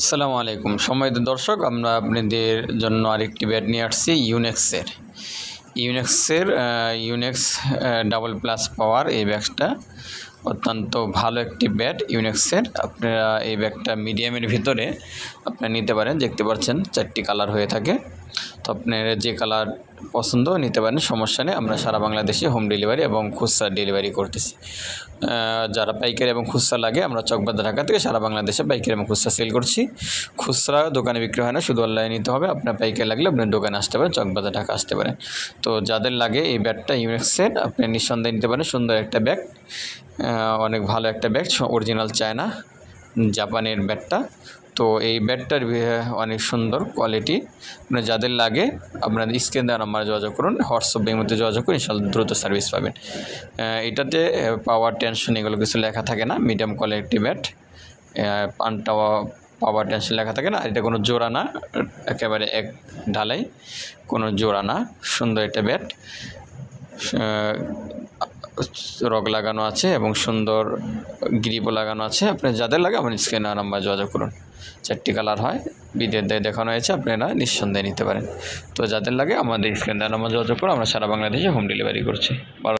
আসসালামু আলাইকুম সম্মানিত দর্শক, আমরা আপনাদের জন্য আরেকটি ব্যাট নিয়ে আসছি ইউনেক্সের ইউনেক্স ডাবল প্লাস পাওয়ার। এই ব্যাগটা অত্যন্ত ভালো একটি ব্যাট ইউনেক্সের। আপনারা এই ব্যাগটা মিডিয়ামের ভিতরে আপনারা নিতে পারেন। দেখতে পাচ্ছেন 4টি কালার হয়ে থাকে, তো আপনার যে কালার পছন্দ নিতে পারেন, সমস্যা নেই। আমরা সারা বাংলাদেশে হোম ডেলিভারি এবং খুচরা ডেলিভারি করতেছি। যারা পাইকারি এবং খুচরা লাগে, আমরা চকবাজার ঢাকা থেকে সারা বাংলাদেশে পাইকারি এবং খুচরা সেল করছি। খুচরা দোকানে বিক্রি হয় না, শুধু অনলাইনে নিতে হবে। আপনার পাইকারি লাগলে আপনার দোকানে আসতে পারেন, চকবাজার ঢাকা আসতে পারেন। তো যাদের লাগে এই ব্যাগটা ইউনেক্সের, আপনি নিঃসন্দেহে নিতে পারেন। সুন্দর একটা ব্যাগ, অনেক ভালো একটা ব্যাগ, অরিজিনাল চায়না জাপানের ব্যাটটা। তো এই ব্যাটটার অনেক সুন্দর কোয়ালিটি। আপনার যাদের লাগে আপনার স্ক্রিন দেওয়া নাম্বারে যোগাযোগ করুন, হোয়াটসঅ্যাপের মধ্যে যোগাযোগ করুন, ইনশাআল্লাহ দ্রুত সার্ভিস পাবেন। এটাতে পাওয়ার টেনশন এগুলো কিছু লেখা থাকে না, মিডিয়াম কোয়ালিটি ব্যাট। পাওয়ার টেনশন লেখা থাকে না। এটা কোনো জোড়া না, একেবারে এক ঢালাই, কোনো জোড়া না। সুন্দর একটা ব্যাট, রগ লাগানো আছে এবং সুন্দর গ্রিপও লাগানো আছে। আপনার যাদের লাগে আমার স্ক্রিনে নাম্বার যোগাযোগ করুন। 4টি কালার হয়, ভিডিওর দেখানো হয়েছে, আপনারা নিঃসন্দেহে নিতে পারেন। তো যাদের লাগে আমাদের স্ক্রিনে নাম্বার যোগাযোগ করুন। আমরা সারা বাংলাদেশে হোম ডেলিভারি করছি।